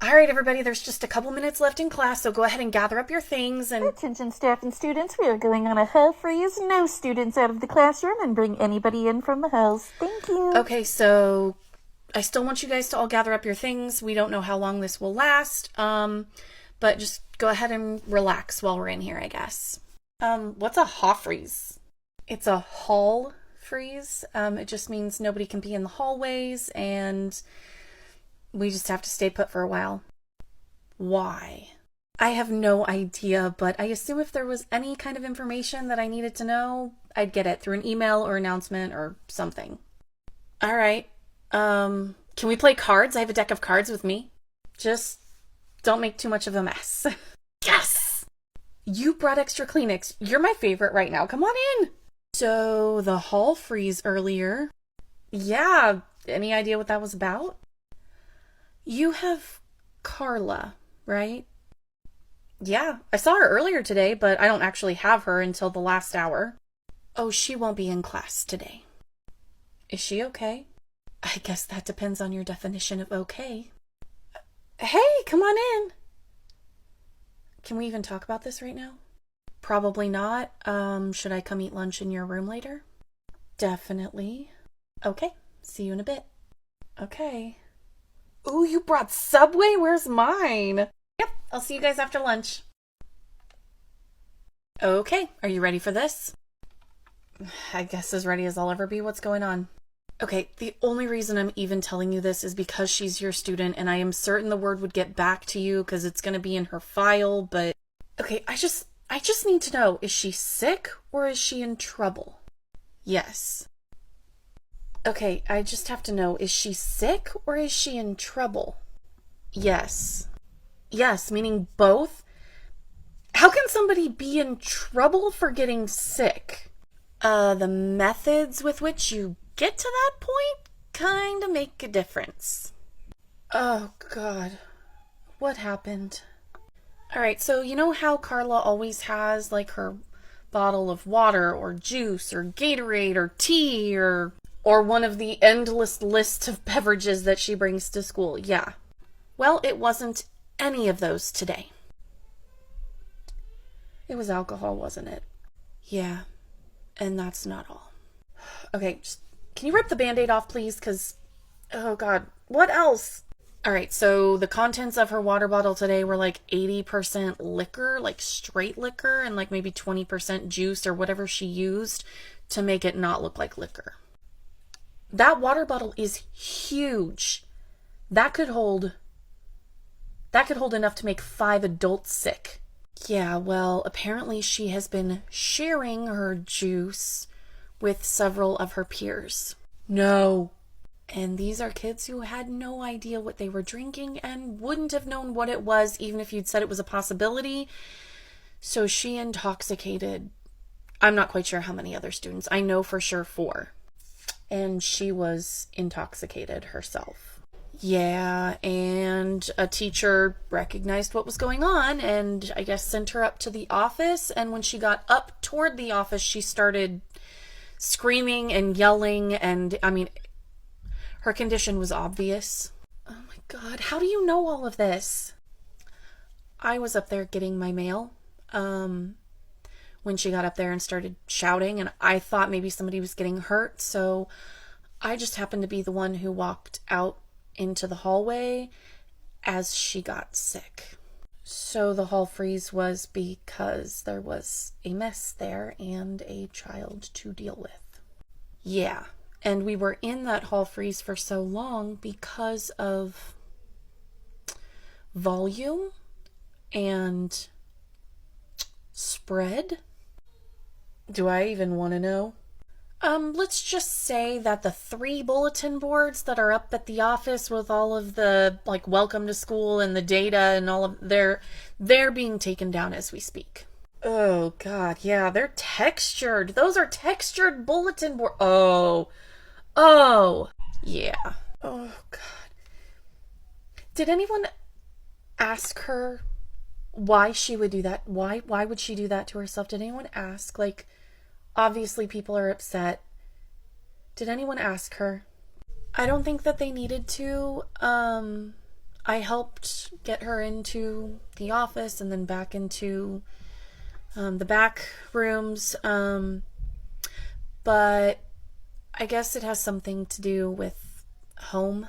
All right, everybody, there's just a couple minutes left in class, so go ahead and gather up your things and... Attention staff and students, we are going on a hall freeze. No students out of the classroom and bring anybody in from the halls. Thank you. Okay, so I still want you guys to all gather up your things. We don't know how long this will last, but just go ahead and relax while we're in here, I guess. What's a hall freeze? It's a hall freeze. It just means nobody can be in the hallways and we just have to stay put for a while. Why? I have no idea, but I assume if there was any kind of information that I needed to know, I'd get it through an email or announcement or something. All right. Can we play cards? I have a deck of cards with me. Just don't make too much of a mess. Yes! You brought extra Kleenex. You're my favorite right now. Come on in. So the hall freeze earlier. Yeah. Any idea what that was about? You have Carla, right? Yeah, I saw her earlier today, but I don't actually have her until the last hour. Oh, she won't be in class today. Is she okay? I guess that depends on your definition of okay. Hey, come on in. Can we even talk about this right now? Probably not. Should I come eat lunch in your room later? Definitely. Okay, see you in a bit. Okay. Ooh, you brought Subway? Where's mine? Yep, I'll see you guys after lunch. Okay, are you ready for this? I guess as ready as I'll ever be. What's going on? Okay, the only reason I'm even telling you this is because she's your student and I am certain the word would get back to you because it's going to be in her file, but... Okay, I just need to know, is she sick or is she in trouble? Yes. Okay, I just have to know, is she sick or is she in trouble? Yes. Yes, meaning both? How can somebody be in trouble for getting sick? The methods with which you get to that point kind of make a difference. Oh, God. What happened? Alright, so you know how Carla always has, like, her bottle of water or juice or Gatorade or tea or one of the endless list of beverages that she brings to school? Yeah. Well, it wasn't any of those today. It was alcohol, wasn't it? Yeah. And that's not all. Okay, just, can you rip the Band-Aid off, please? Because, oh God, what else? All right, so the contents of her water bottle today were like 80% liquor, like straight liquor, and like maybe 20% juice or whatever she used to make it not look like liquor. That water bottle is huge. That could hold enough to make 5 adults sick. Yeah, well, apparently she has been sharing her juice with several of her peers. No. And these are kids who had no idea what they were drinking and wouldn't have known what it was even if you'd said it was a possibility. So she intoxicated, I'm not quite sure how many other students. I know for sure 4. And she was intoxicated herself. Yeah, and a teacher recognized what was going on and I guess sent her up to the office. And when she got up toward the office, she started screaming and yelling. And I mean, her condition was obvious. Oh my God, how do you know all of this? I was up there getting my mail when she got up there and started shouting, and I thought maybe somebody was getting hurt, so I just happened to be the one who walked out into the hallway as she got sick. So the hall freeze was because there was a mess there and a child to deal with. Yeah, and we were in that hall freeze for so long because of volume and spread. Do I even want to know? Let's just say that the 3 bulletin boards that are up at the office with all of the, like, welcome to school and the data and all of they're being taken down as we speak. Oh, God, yeah, they're textured. Those are textured bulletin board. Oh, yeah. Oh, God. Did anyone ask her why she would do that? Why would she do that to herself? Did anyone ask? Like, obviously people are upset. Did anyone ask her? I don't think that they needed to. I helped get her into the office and then back into the back rooms. But I guess it has something to do with home.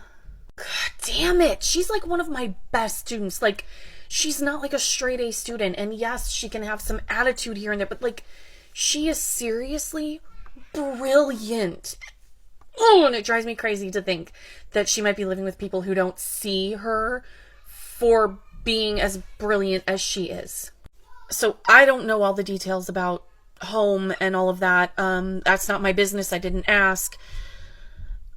God damn it. She's like one of my best students. Like, she's not like a straight A student. And yes, she can have some attitude here and there, but like, she is seriously brilliant. Oh, and it drives me crazy to think that she might be living with people who don't see her for being as brilliant as she is. So I don't know all the details about home and all of that. That's not my business. I didn't ask.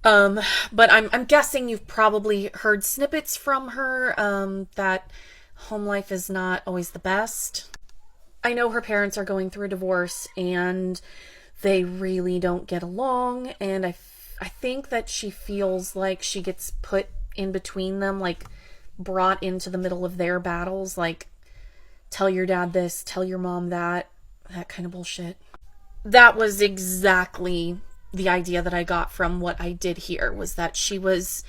But I'm guessing you've probably heard snippets from her, that home life is not always the best. I know her parents are going through a divorce and they really don't get along, and I think that she feels like she gets put in between them, like brought into the middle of their battles, like tell your dad this, tell your mom that kind of bullshit. That was exactly the idea that I got from what I did here, was that she was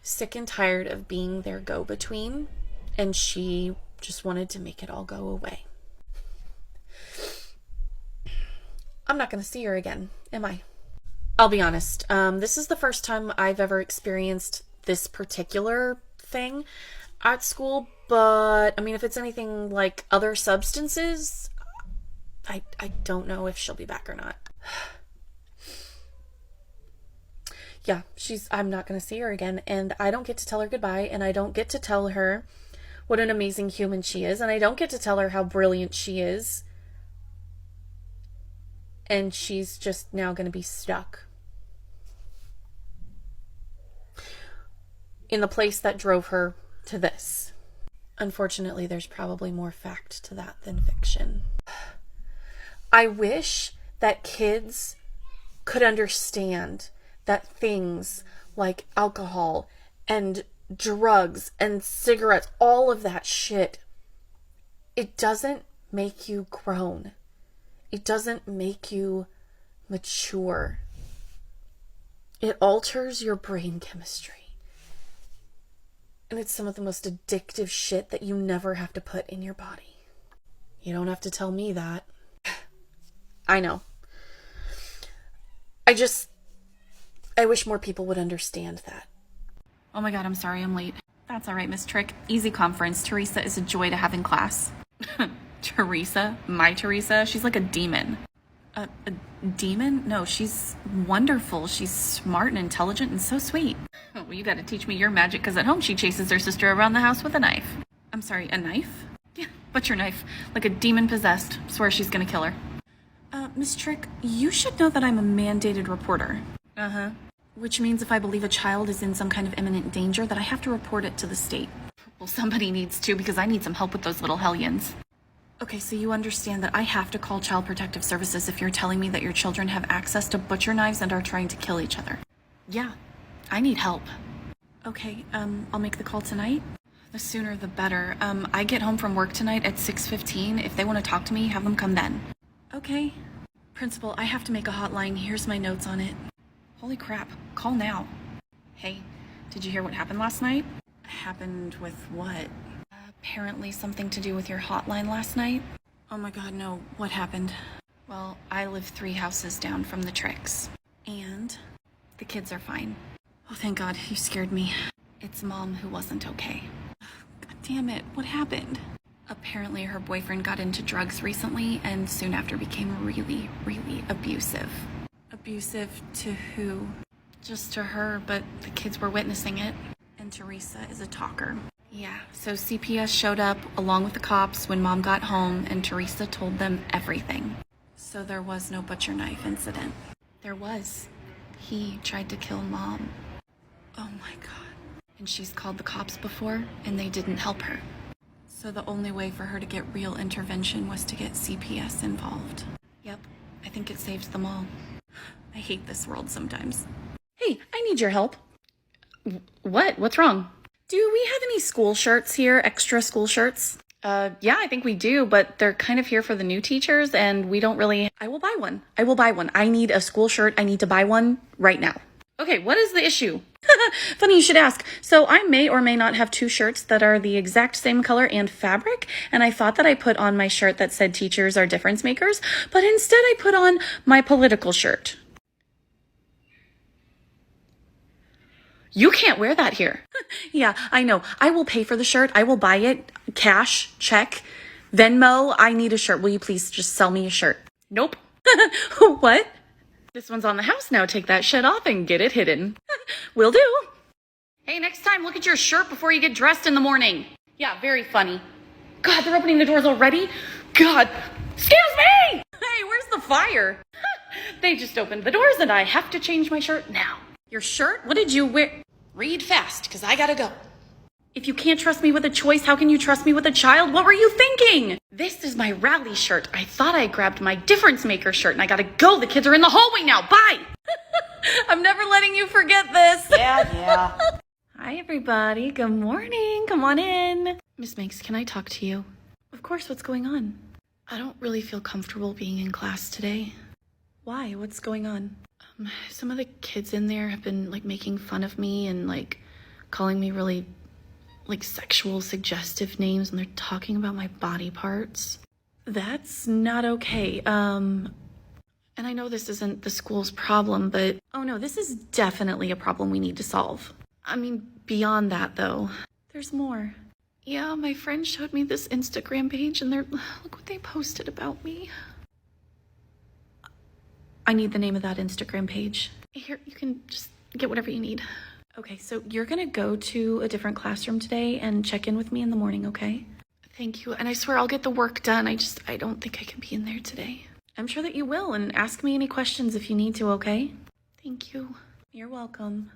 sick and tired of being their go-between, and she just wanted to make it all go away. I'm not going to see her again, am I? I'll be honest. This is the first time I've ever experienced this particular thing at school, but I mean, if it's anything like other substances, I don't know if she'll be back or not. Yeah, I'm not going to see her again, and I don't get to tell her goodbye, and I don't get to tell her what an amazing human she is, and I don't get to tell her how brilliant she is. And she's just now going to be stuck in the place that drove her to this. Unfortunately, there's probably more fact to that than fiction. I wish that kids could understand that things like alcohol and drugs and cigarettes, all of that shit, it doesn't make you grown. It doesn't make you mature. It alters your brain chemistry. And it's some of the most addictive shit that you never have to put in your body. You don't have to tell me that. I know. I wish more people would understand that. Oh my god, I'm sorry I'm late. That's alright, Miss Trick. Easy conference. Teresa is a joy to have in class. Teresa? My Teresa? She's like a demon. A demon? No, she's wonderful. She's smart and intelligent and so sweet. Oh, well, you gotta teach me your magic, because at home she chases her sister around the house with a knife. I'm sorry, a knife? Yeah, butcher knife. Like a demon possessed. Swear she's gonna kill her. Miss Trick, you should know that I'm a mandated reporter. Uh-huh. Which means if I believe a child is in some kind of imminent danger, that I have to report it to the state. Well, somebody needs to, because I need some help with those little hellions. Okay, so you understand that I have to call Child Protective Services if you're telling me that your children have access to butcher knives and are trying to kill each other. Yeah, I need help. Okay, I'll make the call tonight. The sooner the better. I get home from work tonight at 6:15. If they want to talk to me, have them come then. Okay. Principal, I have to make a hotline. Here's my notes on it. Holy crap, call now. Hey, did you hear what happened last night? Happened with what? Apparently something to do with your hotline last night. Oh my god, no. What happened? Well, I live 3 houses down from the Tricks. And the kids are fine. Oh, thank god, you scared me. It's Mom who wasn't okay. God damn it, what happened? Apparently her boyfriend got into drugs recently and soon after became really, really abusive. Abusive to who? Just to her, but the kids were witnessing it. And Teresa is a talker. Yeah, so CPS showed up along with the cops when Mom got home, and Teresa told them everything. So there was no butcher knife incident. There was. He tried to kill Mom. Oh my god. And she's called the cops before, and they didn't help her. So the only way for her to get real intervention was to get CPS involved. Yep, I think it saved them all. I hate this world sometimes. Hey, I need your help. What? What's wrong? Do we have any school shirts here? Extra school shirts? Yeah, I think we do, but they're kind of here for the new teachers, and we don't really... I will buy one. I will buy one. I need a school shirt. I need to buy one right now. Okay, what is the issue? Funny you should ask. So I may or may not have two shirts that are the exact same color and fabric, and I thought that I put on my shirt that said teachers are difference makers, but instead I put on my political shirt. You can't wear that here. Yeah, I know. I will pay for the shirt. I will buy it. Cash, check, Venmo. I need a shirt. Will you please just sell me a shirt? Nope. What? This one's on the house now. Take that shit off and get it hidden. Will do. Hey, next time, look at your shirt before you get dressed in the morning. Yeah, very funny. God, they're opening the doors already? God, excuse me! Hey, where's the fire? They just opened the doors and I have to change my shirt now. Your shirt? What did you wear? Read fast, because I gotta go. If you can't trust me with a choice, how can you trust me with a child? What were you thinking? This is my rally shirt. I thought I grabbed my difference maker shirt and I gotta go. The kids are in the hallway now. Bye. I'm never letting you forget this. Yeah. Hi, everybody. Good morning. Come on in. Miss Minx, can I talk to you? Of course. What's going on? I don't really feel comfortable being in class today. Why? What's going on? Some of the kids in there have been, making fun of me and, calling me really, sexual, suggestive names, and they're talking about my body parts. That's not okay. And I know this isn't the school's problem, but, oh no, this is definitely a problem we need to solve. I mean, beyond that, though, there's more. Yeah, my friend showed me this Instagram page, and look what they posted about me. I need the name of that Instagram page. Here, you can just get whatever you need. Okay, so you're gonna go to a different classroom today and check in with me in the morning, okay? Thank you, and I swear I'll get the work done. I don't think I can be in there today. I'm sure that you will, and ask me any questions if you need to, okay? Thank you. You're welcome.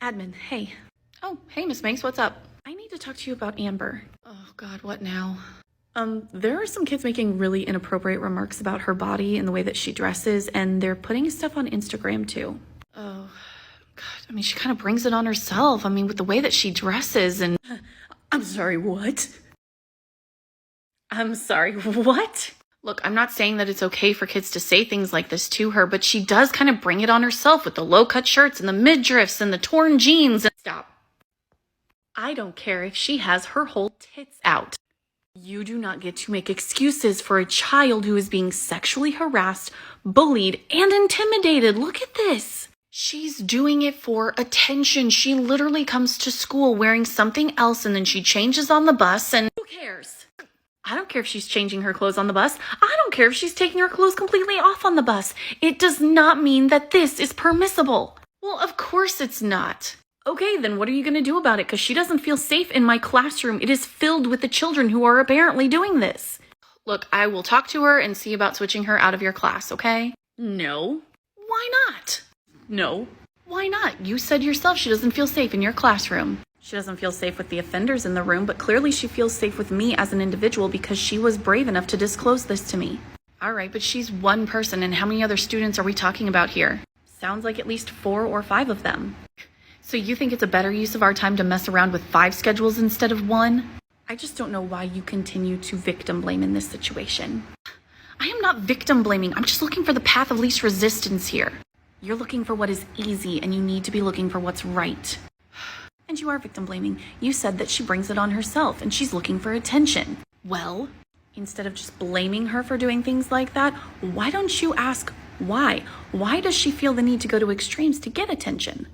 Admin, hey. Oh, hey, Miss Manx, what's up? I need to talk to you about Amber. Oh, God, what now? There are some kids making really inappropriate remarks about her body and the way that she dresses, and they're putting stuff on Instagram, too. Oh, God, I mean, she kind of brings it on herself. I mean, with the way that she dresses and... I'm sorry, what? I'm sorry, what? Look, I'm not saying that it's okay for kids to say things like this to her, but she does kind of bring it on herself with the low-cut shirts and the midriffs and the torn jeans. Stop. I don't care if she has her whole tits out. You do not get to make excuses for a child who is being sexually harassed, bullied, and intimidated. Look at this. She's doing it for attention. She literally comes to school wearing something else and then she changes on the bus and who cares? I don't care if she's changing her clothes on the bus. I don't care if she's taking her clothes completely off on the bus. It does not mean that this is permissible. Well, of course it's not. Okay, then what are you going to do about it? Because she doesn't feel safe in my classroom. It is filled with the children who are apparently doing this. Look, I will talk to her and see about switching her out of your class, okay? No. Why not? No. Why not? You said yourself she doesn't feel safe in your classroom. She doesn't feel safe with the offenders in the room, but clearly she feels safe with me as an individual because she was brave enough to disclose this to me. All right, but she's one person, and how many other students are we talking about here? Sounds like at least 4 or 5 of them. So you think it's a better use of our time to mess around with 5 schedules instead of 1? I just don't know why you continue to victim blame in this situation. I am not victim blaming. I'm just looking for the path of least resistance here. You're looking for what is easy, and you need to be looking for what's right. And you are victim blaming. You said that she brings it on herself, and she's looking for attention. Well, instead of just blaming her for doing things like that, why don't you ask why? Why does she feel the need to go to extremes to get attention?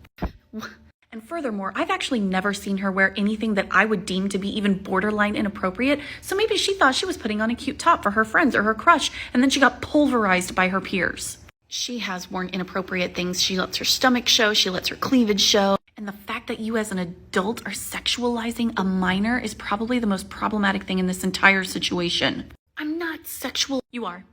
And furthermore, I've actually never seen her wear anything that I would deem to be even borderline inappropriate, so maybe she thought she was putting on a cute top for her friends or her crush, and then she got pulverized by her peers. She has worn inappropriate things. She lets her stomach show, she lets her cleavage show, and the fact that you as an adult are sexualizing a minor is probably the most problematic thing in this entire situation. I'm not sexual. You are.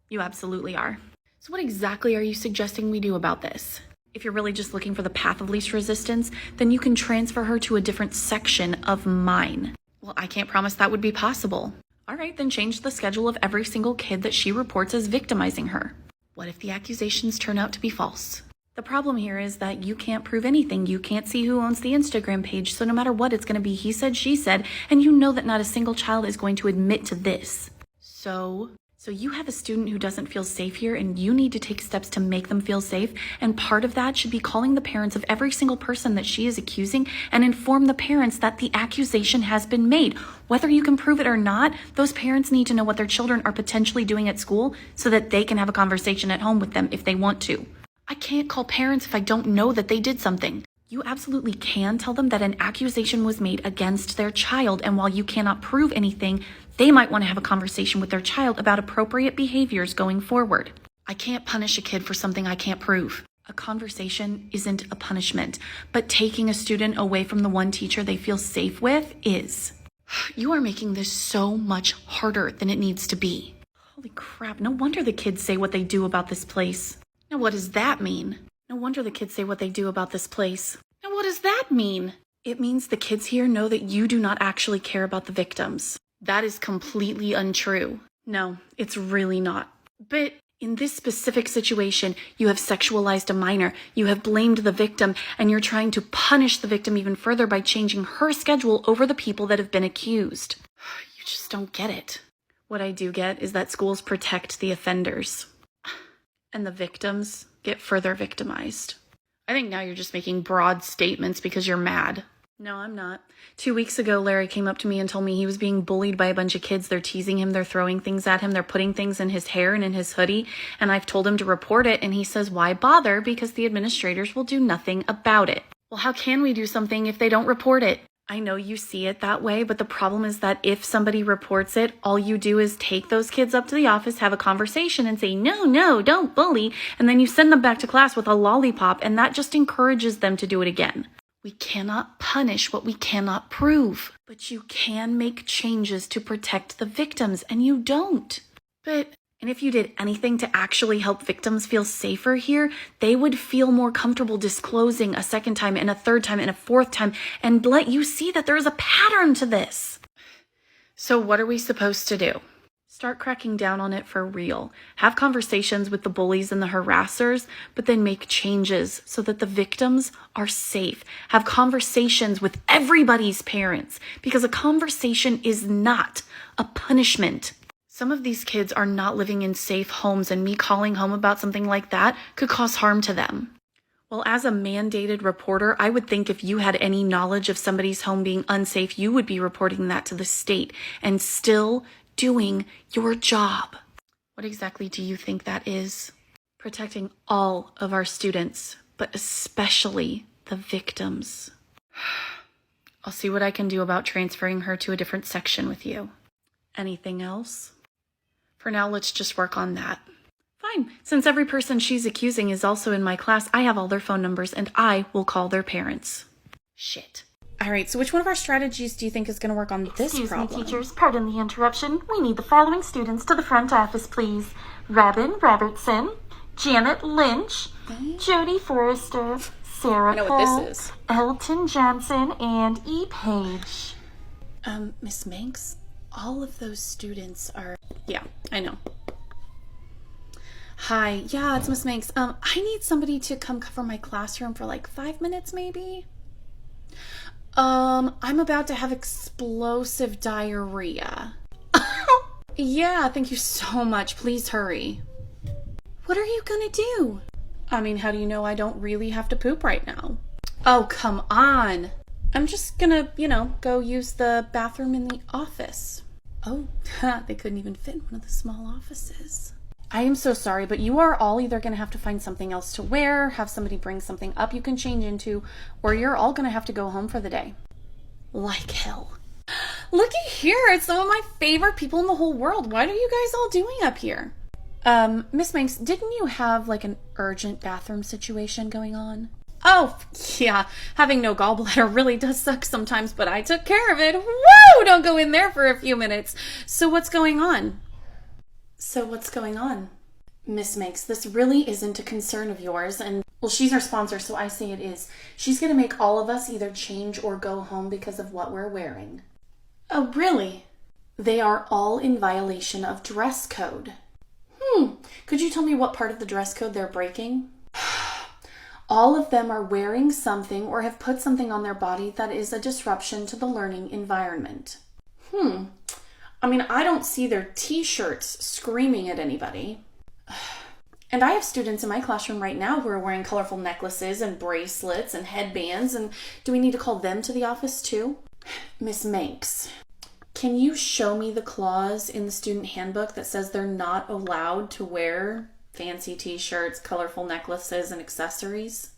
You absolutely are. So what exactly are you suggesting we do about this? If you're really just looking for the path of least resistance, then you can transfer her to a different section of mine. Well, I can't promise that would be possible. All right, then change the schedule of every single kid that she reports as victimizing her. What if the accusations turn out to be false? The problem here is that you can't prove anything. You can't see who owns the Instagram page, so no matter what, it's going to be he said, she said, and you know that not a single child is going to admit to this. So So you have a student who doesn't feel safe here, and you need to take steps to make them feel safe. And part of that should be calling the parents of every single person that she is accusing and inform the parents that the accusation has been made. Whether you can prove it or not, those parents need to know what their children are potentially doing at school so that they can have a conversation at home with them if they want to. I can't call parents if I don't know that they did something. You absolutely can tell them that an accusation was made against their child, and while you cannot prove anything, they might want to have a conversation with their child about appropriate behaviors going forward. I can't punish a kid for something I can't prove. A conversation isn't a punishment, but taking a student away from the one teacher they feel safe with is. You are making this so much harder than it needs to be. Holy crap, no wonder the kids say what they do about this place. Now what does that mean? No wonder the kids say what they do about this place. Now what does that mean? It means the kids here know that you do not actually care about the victims. That is completely untrue. No, it's really not. But in this specific situation, you have sexualized a minor, you have blamed the victim, and you're trying to punish the victim even further by changing her schedule over the people that have been accused. You just don't get it. What I do get is that schools protect the offenders, and the victims get further victimized. I think now you're just making broad statements because you're mad. No, I'm not. 2 weeks ago, Larry came up to me and told me he was being bullied by a bunch of kids. They're teasing him, they're throwing things at him, they're putting things in his hair and in his hoodie, and I've told him to report it, and he says, why bother? Because the administrators will do nothing about it. Well, how can we do something if they don't report it? I know you see it that way, but the problem is that if somebody reports it, all you do is take those kids up to the office, have a conversation, and say, no, don't bully, and then you send them back to class with a lollipop, and that just encourages them to do it again. We cannot punish what we cannot prove, but you can make changes to protect the victims, and you don't. And if you did anything to actually help victims feel safer here, they would feel more comfortable disclosing a second time and a third time and a fourth time and let you see that there is a pattern to this. So what are we supposed to do? Start cracking down on it for real. Have conversations with the bullies and the harassers, but then make changes so that the victims are safe. Have conversations with everybody's parents, because a conversation is not a punishment. Some of these kids are not living in safe homes, and me calling home about something like that could cause harm to them. Well, as a mandated reporter, I would think if you had any knowledge of somebody's home being unsafe, you would be reporting that to the state and still doing your job. What exactly do you think that is? Protecting all of our students, but especially the victims. I'll see what I can do about transferring her to a different section with you. Anything else? For now, let's just work on that. Fine. Since every person she's accusing is also in my class, I have all their phone numbers and I will call their parents. Shit. All right, so which one of our strategies do you think is going to work on this Excuse problem? me, teachers. Pardon the interruption. We need the following students to the front office, please. Robin Robertson, Janet Lynch, Jody Forrester, Sarah I know Cole, what this is. Elton Johnson, and E. Page. Miss Manx, all of those students are... Yeah, I know. Hi, yeah, it's Miss Manx. I need somebody to come cover my classroom for like 5 minutes, maybe? I'm about to have explosive diarrhea. Yeah, thank you so much. Please hurry. What are you gonna do? I mean, how do you know I don't really have to poop right now? Oh, come on. I'm just gonna, go use the bathroom in the office. Oh, they couldn't even fit in one of the small offices. I am so sorry, but you are all either going to have to find something else to wear, have somebody bring something up you can change into, or you're all going to have to go home for the day. Like hell. Looky here, it's some of my favorite people in the whole world. What are you guys all doing up here? Miss Manx, didn't you have like an urgent bathroom situation going on? Oh, yeah, having no gallbladder really does suck sometimes, but I took care of it. Woo! Don't go in there for a few minutes. So what's going on? Miss Manx, this really isn't a concern of yours, and, well, she's our sponsor, so I say it is. She's gonna make all of us either change or go home because of what we're wearing. Oh, really? They are all in violation of dress code. Could you tell me what part of the dress code they're breaking? All of them are wearing something or have put something on their body that is a disruption to the learning environment. I mean, I don't see their t-shirts screaming at anybody. And I have students in my classroom right now who are wearing colorful necklaces and bracelets and headbands, and do we need to call them to the office too? Miss Manx, can you show me the clause in the student handbook that says they're not allowed to wear fancy t-shirts, colorful necklaces, and accessories?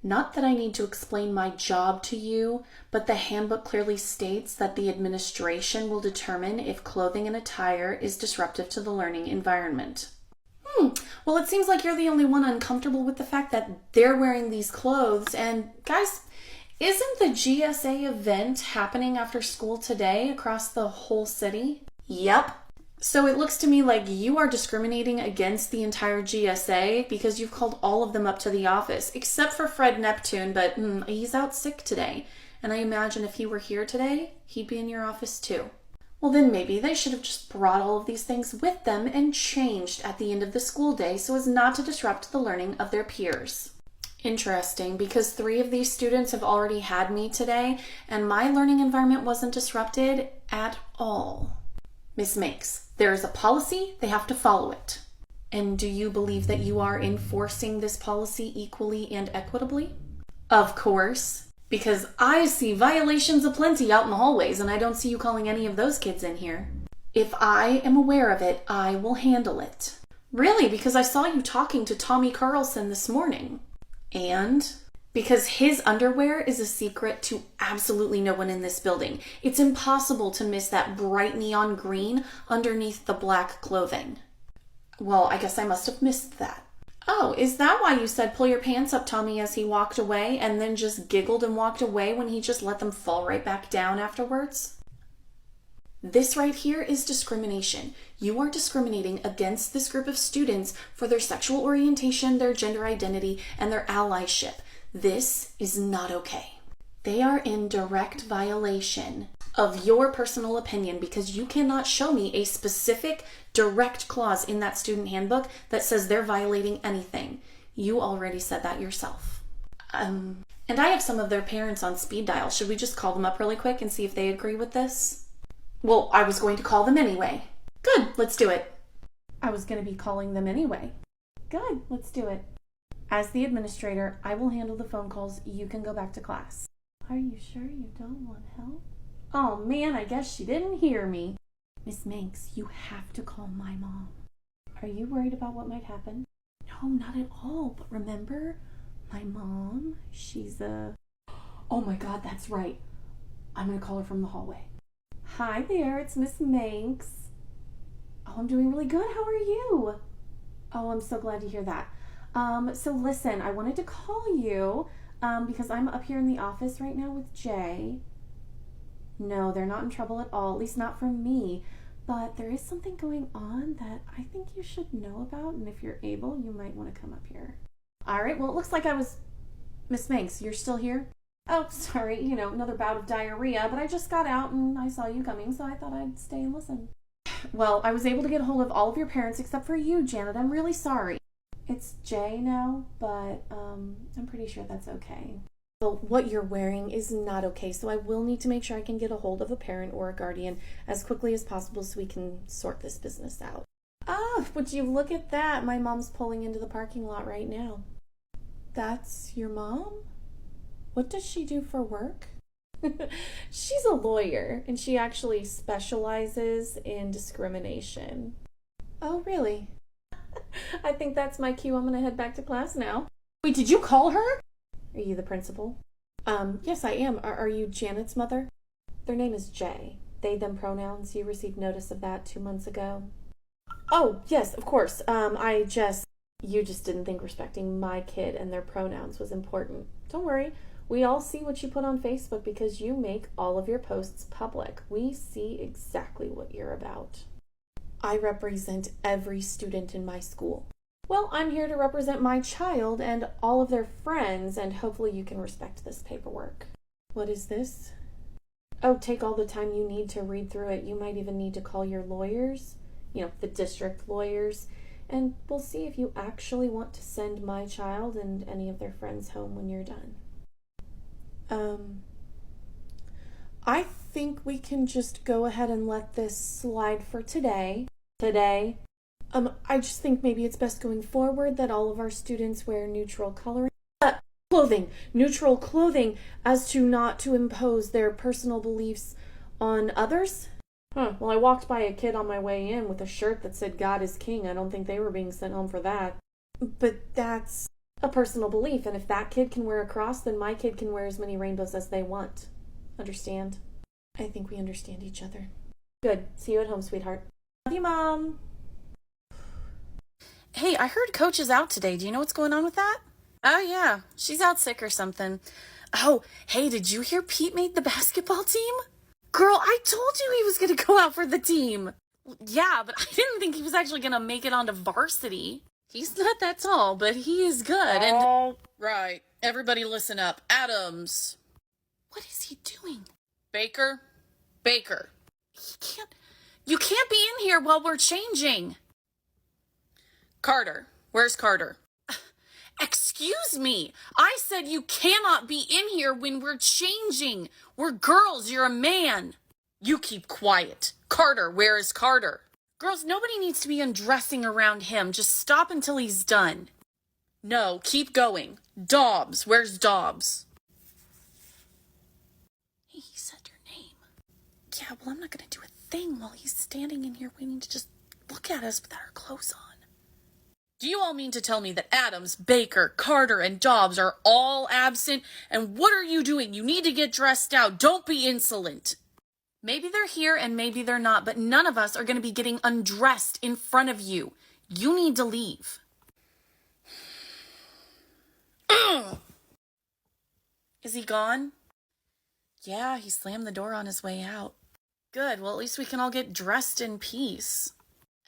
Not that I need to explain my job to you, but the handbook clearly states that the administration will determine if clothing and attire is disruptive to the learning environment. Well, it seems like you're the only one uncomfortable with the fact that they're wearing these clothes. And guys, isn't the GSA event happening after school today across the whole city? Yep. So it looks to me like you are discriminating against the entire GSA because you've called all of them up to the office, except for Fred Neptune, but he's out sick today. And I imagine if he were here today, he'd be in your office too. Well, then maybe they should have just brought all of these things with them and changed at the end of the school day so as not to disrupt the learning of their peers. Interesting, because 3 of these students have already had me today, and my learning environment wasn't disrupted at all. Miss Makes, there is a policy, they have to follow it. And do you believe that you are enforcing this policy equally and equitably? Of course. Because I see violations aplenty out in the hallways, and I don't see you calling any of those kids in here. If I am aware of it, I will handle it. Really? Because I saw you talking to Tommy Carlson this morning. And because his underwear is a secret to absolutely no one in this building. It's impossible to miss that bright neon green underneath the black clothing. Well, I guess I must have missed that. Oh, is that why you said pull your pants up, Tommy, as he walked away, and then just giggled and walked away when he just let them fall right back down afterwards? This right here is discrimination. You are discriminating against this group of students for their sexual orientation, their gender identity, and their allyship. This is not okay. They are in direct violation of your personal opinion because you cannot show me a specific direct clause in that student handbook that says they're violating anything. You already said that yourself. And I have some of their parents on speed dial. Should we just call them up really quick and see if they agree with this? Well, I was going to call them anyway. Good, let's do it. I was going to be calling them anyway. Good, let's do it. As the administrator, I will handle the phone calls. You can go back to class. Are you sure you don't want help? Oh man, I guess she didn't hear me. Miss Manx, you have to call my mom. Are you worried about what might happen? No, not at all. But remember, my mom, she's Oh my God, that's right. I'm going to call her from the hallway. Hi there, it's Miss Manx. Oh, I'm doing really good. How are you? Oh, I'm so glad to hear that. So listen, I wanted to call you because I'm up here in the office right now with Jay. No, they're not in trouble at all, at least not from me. But there is something going on that I think you should know about, and if you're able, you might want to come up here. All right, well, it looks like I was... Miss Manx, you're still here? Oh, sorry, another bout of diarrhea, but I just got out and I saw you coming, so I thought I'd stay and listen. Well, I was able to get a hold of all of your parents except for you, Janet. I'm really sorry. It's Jay now, but I'm pretty sure that's okay. Well, what you're wearing is not okay, so I will need to make sure I can get a hold of a parent or a guardian as quickly as possible so we can sort this business out. Ah, would you look at that? My mom's pulling into the parking lot right now. That's your mom? What does she do for work? She's a lawyer, and she actually specializes in discrimination. Oh, really? I think that's my cue. I'm going to head back to class now. Wait, did you call her? Are you the principal? Yes, I am. Are you Janet's mother? Their name is Jay. They, them pronouns. You received notice of that 2 months ago. Oh, yes, of course. You just didn't think respecting my kid and their pronouns was important. Don't worry. We all see what you put on Facebook because you make all of your posts public. We see exactly what you're about. I represent every student in my school. Well, I'm here to represent my child and all of their friends, and hopefully you can respect this paperwork. What is this? Oh, take all the time you need to read through it. You might even need to call your lawyers, the district lawyers, and we'll see if you actually want to send my child and any of their friends home when you're done. I think we can just go ahead and let this slide for today. I just think maybe it's best going forward that all of our students wear neutral clothing as to not to impose their personal beliefs on others. Well, I walked by a kid on my way in with a shirt that said God is King. I don't think they were being sent home for that. But that's a personal belief, and if that kid can wear a cross, then my kid can wear as many rainbows as they want. Understand? I think we understand each other. Good. See you at home, sweetheart. Love you, Mom. Hey, I heard Coach is out today. Do you know what's going on with that? Oh, yeah. She's out sick or something. Oh, hey, did you hear Pete made the basketball team? Girl, I told you he was going to go out for the team. Yeah, but I didn't think he was actually going to make it onto varsity. He's not that tall, but he is good. And all right, everybody listen up. Adams. What is he doing? Baker. You can't be in here while we're changing. Carter. Where's Carter? Excuse me. I said you cannot be in here when we're changing. We're girls. You're a man. You keep quiet. Carter, where is Carter? Girls, nobody needs to be undressing around him. Just stop until he's done. No, keep going. Dobbs, where's Dobbs? Hey, he said your name. Yeah, well, I'm not going to do a thing while he's standing in here waiting to just look at us without our clothes on. Do you all mean to tell me that Adams, Baker, Carter, and Dobbs are all absent? And what are you doing? You need to get dressed out. Don't be insolent. Maybe they're here and maybe they're not, but none of us are going to be getting undressed in front of you. You need to leave. Is he gone? Yeah, he slammed the door on his way out. Good, well, at least we can all get dressed in peace.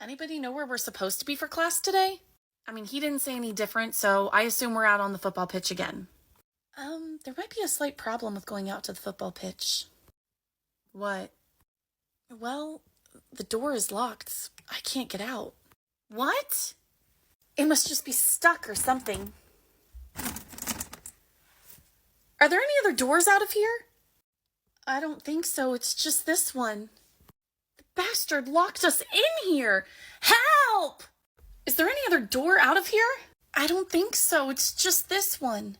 Anybody know where we're supposed to be for class today? I mean, he didn't say any different, so I assume we're out on the football pitch again. There might be a slight problem with going out to the football pitch. What? Well, the door is locked. I can't get out. What? It must just be stuck or something. Are there any other doors out of here? I don't think so. It's just this one. The bastard locked us in here. Help! Is there any other door out of here? I don't think so. It's just this one.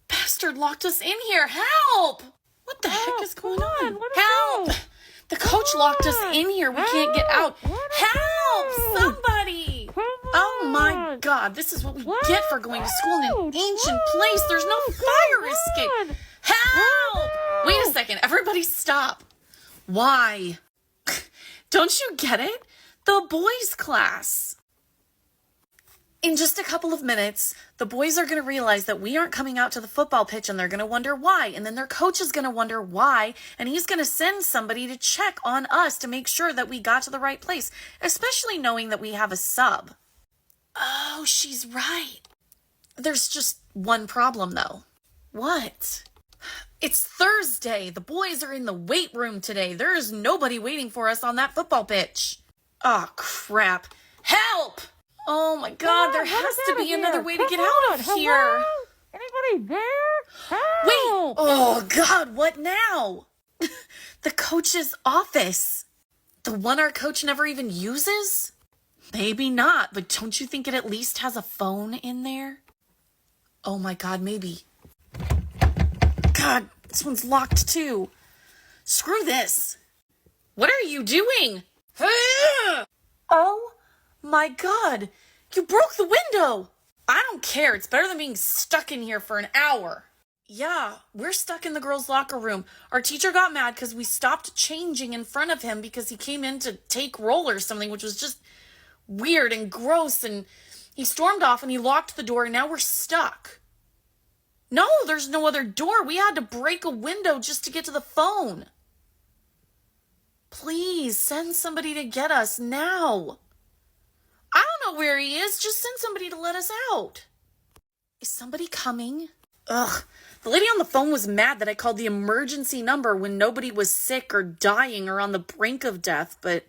Bastard locked us in here. Help! What the heck is going on? Help! The coach locked us in here. We can't get out. Help! Somebody! Oh my God, this is what we get for going to school in an ancient place. There's no fire escape. Help! Wait a second. Everybody stop. Why? Don't you get it? The boys' class. In just a couple of minutes, the boys are going to realize that we aren't coming out to the football pitch and they're going to wonder why. And then their coach is going to wonder why. And he's going to send somebody to check on us to make sure that we got to the right place, especially knowing that we have a sub. Oh, she's right. There's just one problem, though. What? It's Thursday. The boys are in the weight room today. There is nobody waiting for us on that football pitch. Oh, crap. Help! Oh my God, there has to be another way to get out of here. Anybody there? Help! Wait! Oh God, what now? The coach's office. The one our coach never even uses? Maybe not, but don't you think it at least has a phone in there? Oh my God, maybe. God, this one's locked too. Screw this. What are you doing? Oh my God, you broke the window. I don't care. It's better than being stuck in here for an hour. Yeah, we're stuck in the girls' locker room. Our teacher got mad because we stopped changing in front of him because he came in to take roll or something, which was just weird and gross. And he stormed off and he locked the door and now we're stuck. No, there's no other door. We had to break a window just to get to the phone. Please send somebody to get us now. I don't know where he is. Just send somebody to let us out. Is somebody coming? Ugh. The lady on the phone was mad that I called the emergency number when nobody was sick or dying or on the brink of death, but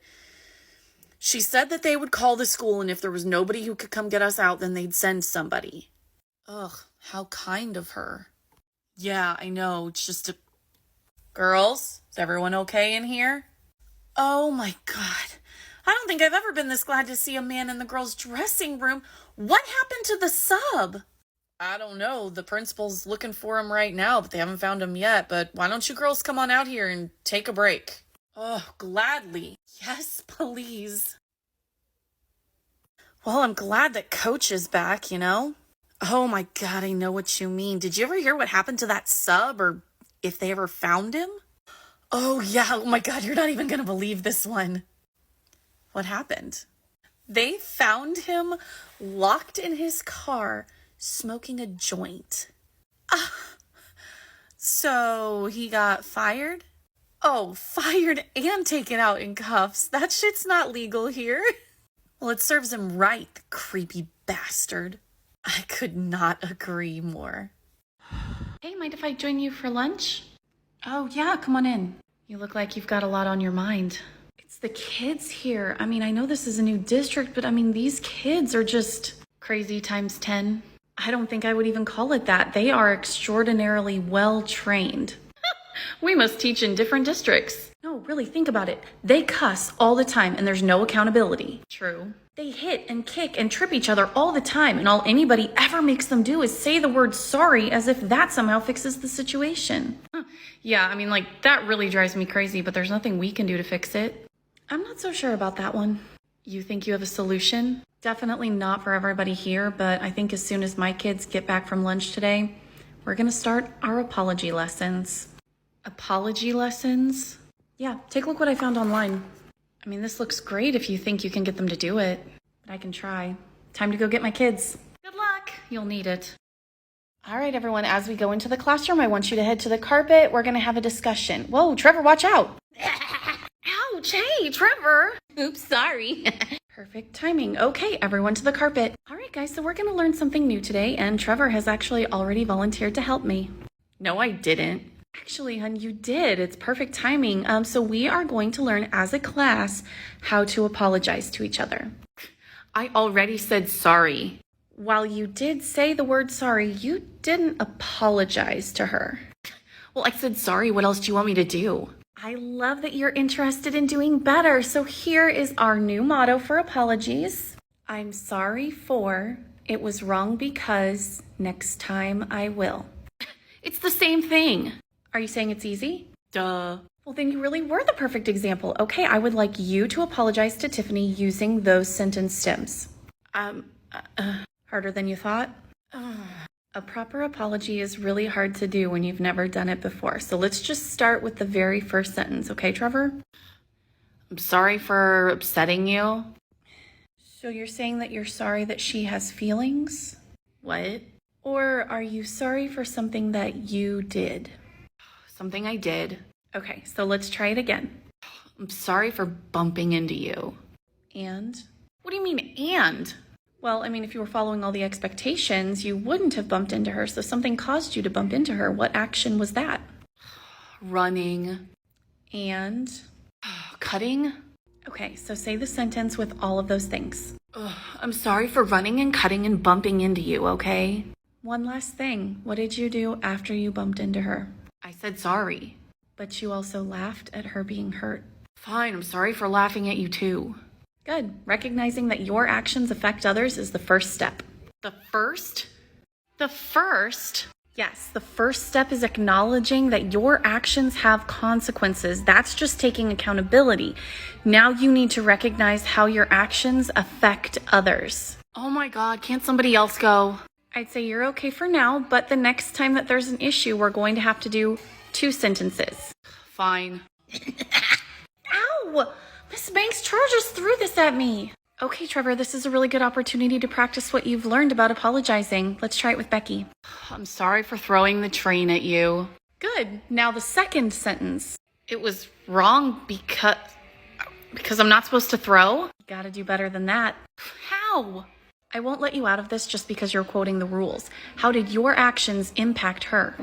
she said that they would call the school and if there was nobody who could come get us out, then they'd send somebody. Ugh, how kind of her. Yeah, I know. It's just a Girls, is everyone okay in here? Oh my God. I don't think I've ever been this glad to see a man in the girls' dressing room. What happened to the sub? I don't know. The principal's looking for him right now, but they haven't found him yet. But why don't you girls come on out here and take a break? Oh, gladly. Yes, please. Well, I'm glad that Coach is back, you know? Oh my God, I know what you mean. Did you ever hear what happened to that sub, or if they ever found him? Oh yeah, oh my God, you're not even gonna believe this one. What happened? They found him locked in his car, smoking a joint. So he got fired? Oh, fired and taken out in cuffs. That shit's not legal here. Well, it serves him right, the creepy bastard. I could not agree more. Hey, mind if I join you for lunch? Oh, yeah, come on in. You look like you've got a lot on your mind. It's the kids here. I mean, I know this is a new district, but I mean, these kids are just crazy times 10. I don't think I would even call it that. They are extraordinarily well trained. We must teach in different districts. No, really, think about it. They cuss all the time and there's no accountability. True. They hit and kick and trip each other all the time, and all anybody ever makes them do is say the word sorry as if that somehow fixes the situation. Yeah, I mean, like, that really drives me crazy, but there's nothing we can do to fix it. I'm not so sure about that one. You think you have a solution? Definitely not for everybody here, but I think as soon as my kids get back from lunch today, we're gonna start our apology lessons. Apology lessons? Yeah, take a look what I found online. I mean, this looks great if you think you can get them to do it, but I can try. Time to go get my kids. Good luck. You'll need it. All right, everyone, as we go into the classroom, I want you to head to the carpet. We're going to have a discussion. Whoa, Trevor, watch out. Ouch, hey, Trevor. Oops, sorry. Perfect timing. Okay, everyone to the carpet. All right, guys, so we're going to learn something new today, and Trevor has actually already volunteered to help me. No, I didn't. Actually, hun, you did. It's perfect timing. So we are going to learn as a class how to apologize to each other. I already said sorry. While you did say the word sorry, you didn't apologize to her. Well, I said sorry. What else do you want me to do? I love that you're interested in doing better. So here is our new motto for apologies. I'm sorry for, it was wrong because, next time I will. It's the same thing. Are you saying it's easy? Duh. Well, then you really were the perfect example. Okay, I would like you to apologize to Tiffany using those sentence stems. Harder than you thought? A proper apology is really hard to do when you've never done it before. So let's just start with the very first sentence, okay, Trevor? I'm sorry for upsetting you. So you're saying that you're sorry that she has feelings? What? Or are you sorry for something that you did? Something I did. Okay, so let's try it again. I'm sorry for bumping into you. And? What do you mean, and? Well, I mean, if you were following all the expectations, you wouldn't have bumped into her, so something caused you to bump into her. What action was that? Running. And? Cutting? Okay, so say the sentence with all of those things. I'm sorry for running and cutting and bumping into you, okay? One last thing. What did you do after you bumped into her? I said sorry. But you also laughed at her being hurt. Fine, I'm sorry for laughing at you too. Good. Recognizing that your actions affect others is the first step. The first? The first? Yes, the first step is acknowledging that your actions have consequences. That's just taking accountability. Now you need to recognize how your actions affect others. Oh my God, can't somebody else go? I'd say you're okay for now, but the next time that there's an issue, we're going to have to do 2 sentences. Fine. Ow! Miss Banks, Trevor just threw this at me. Okay, Trevor, this is a really good opportunity to practice what you've learned about apologizing. Let's try it with Becky. I'm sorry for throwing the train at you. Good. Now the second sentence. It was wrong because I'm not supposed to throw? You gotta do better than that. How? I won't let you out of this just because you're quoting the rules. How did your actions impact her?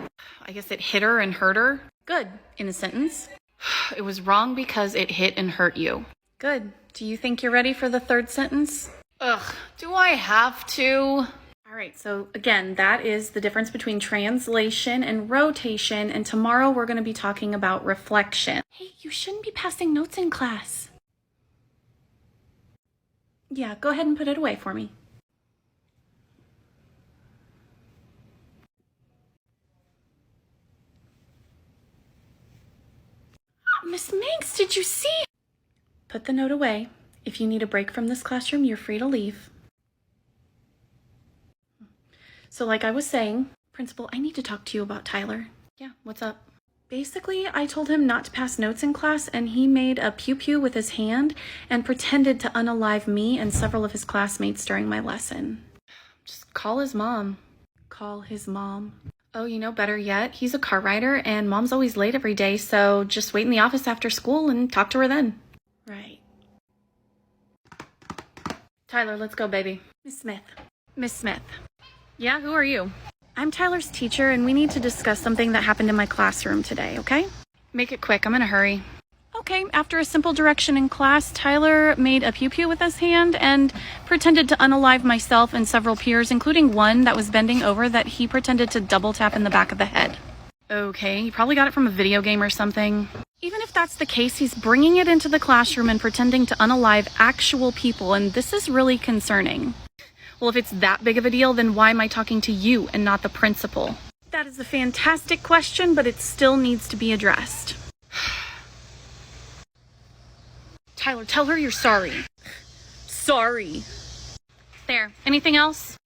I guess it hit her and hurt her. Good. In a sentence. It was wrong because it hit and hurt you. Good. Do you think you're ready for the third sentence? Ugh, do I have to? All All right, so again, that is the difference between translation and rotation, and tomorrow we're going to be talking about reflection. Hey, you shouldn't be passing notes in class. Yeah, go ahead and put it away for me. Miss Minx, did you see? Put the note away. If you need a break from this classroom, you're free to leave. So like I was saying, Principal, I need to talk to you about Tyler. Yeah, what's up? Basically, I told him not to pass notes in class, and he made a pew-pew with his hand and pretended to unalive me and several of his classmates during my lesson. Just call his mom. Call his mom. Oh, you know, better yet, he's a car rider, and Mom's always late every day, so just wait in the office after school and talk to her then. Right. Tyler, let's go, baby. Miss Smith. Miss Smith. Yeah, who are you? I'm Tyler's teacher, and we need to discuss something that happened in my classroom today, okay? Make it quick, I'm in a hurry. Okay, after a simple direction in class, Tyler made a pew-pew with his hand and pretended to unalive myself and several peers, including one that was bending over that he pretended to double tap in the back of the head. Okay, he probably got it from a video game or something. Even if that's the case, he's bringing it into the classroom and pretending to unalive actual people, and this is really concerning. Well, if it's that big of a deal, then why am I talking to you and not the principal? That is a fantastic question, but it still needs to be addressed. Tyler, tell her you're sorry. Sorry. There, anything else?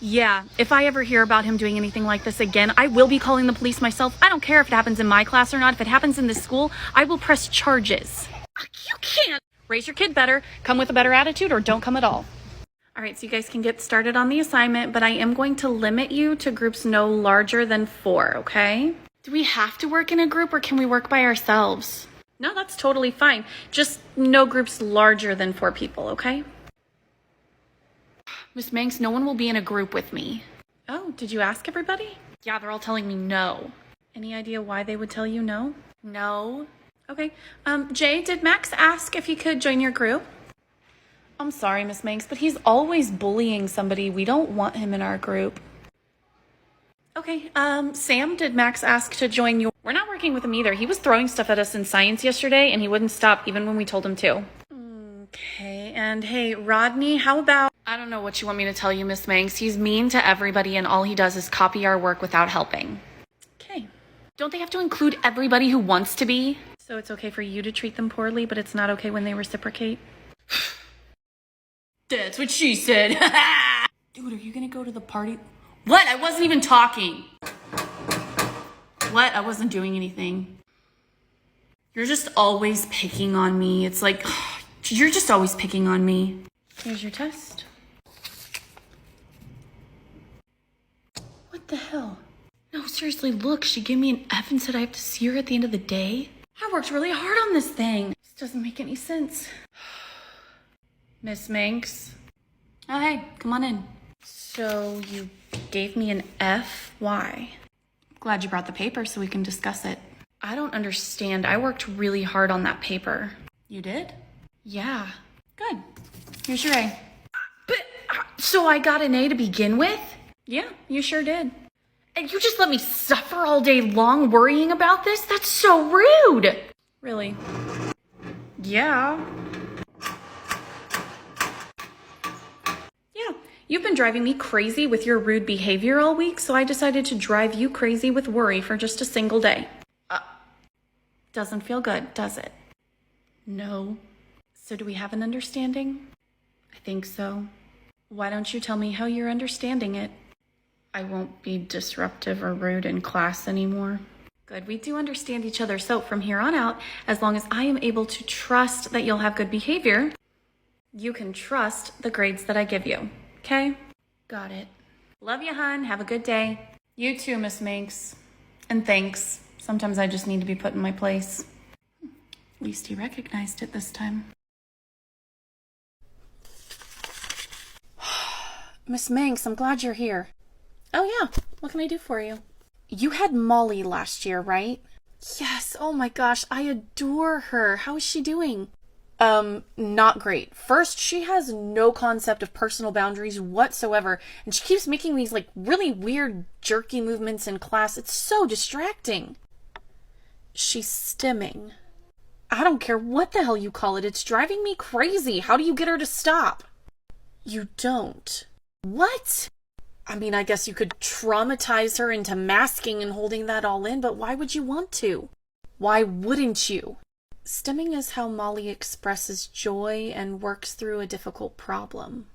Yeah, if I ever hear about him doing anything like this again, I will be calling the police myself. I don't care if it happens in my class or not. If it happens in this school, I will press charges. You can't. Raise your kid better, come with a better attitude, or don't come at all. All right, so you guys can get started on the assignment, but I am going to limit you to groups no larger than 4, okay? Do we have to work in a group, or can we work by ourselves? No, that's totally fine. Just no groups larger than 4 people, okay? Miss Manx, no one will be in a group with me. Oh, did you ask everybody? Yeah, they're all telling me no. Any idea why they would tell you no? No. Okay. Jay, did Max ask if he could join your group? I'm sorry, Miss Manx, but he's always bullying somebody. We don't want him in our group. Okay, Sam, did Max ask to join you? We're not working with him either. He was throwing stuff at us in science yesterday, and he wouldn't stop even when we told him to. Okay, and hey, Rodney, how about... I don't know what you want me to tell you, Miss Manx. He's mean to everybody, and all he does is copy our work without helping. Okay. Don't they have to include everybody who wants to be? So it's okay for you to treat them poorly, but it's not okay when they reciprocate? That's what she said. Dude, are you gonna go to the party? What? I wasn't even talking. What? I wasn't doing anything. You're just always picking on me. It's like, you're just always picking on me. Here's your test. What the hell? No, seriously, look, she gave me an F and said I have to see her at the end of the day. I worked really hard on this thing. This doesn't make any sense. Miss Manx? Oh, hey, come on in. So you gave me an F? Why? Glad you brought the paper so we can discuss it. I don't understand. I worked really hard on that paper. You did? Yeah. Good. Here's your A. But, so I got an A to begin with? Yeah, you sure did. And you just let me suffer all day long worrying about this? That's so rude. Really? Yeah. Yeah, you've been driving me crazy with your rude behavior all week, so I decided to drive you crazy with worry for just a single day. Doesn't feel good, does it? No. So do we have an understanding? I think so. Why don't you tell me how you're understanding it? I won't be disruptive or rude in class anymore. Good, we do understand each other, so from here on out, as long as I am able to trust that you'll have good behavior, you can trust the grades that I give you, okay? Got it. Love you, hon. Have a good day. You too, Miss Manx. And thanks. Sometimes I just need to be put in my place. At least he recognized it this time. Miss Manx, I'm glad you're here. Oh yeah, what can I do for you? You had Molly last year, right? Yes, oh my gosh, I adore her. How is she doing? Not great. First, she has no concept of personal boundaries whatsoever, and she keeps making these, like, really weird, jerky movements in class. It's so distracting. She's stimming. I don't care what the hell you call it. It's driving me crazy. How do you get her to stop? You don't. What? I mean, I guess you could traumatize her into masking and holding that all in, but why would you want to? Why wouldn't you? Stimming is how Molly expresses joy and works through a difficult problem.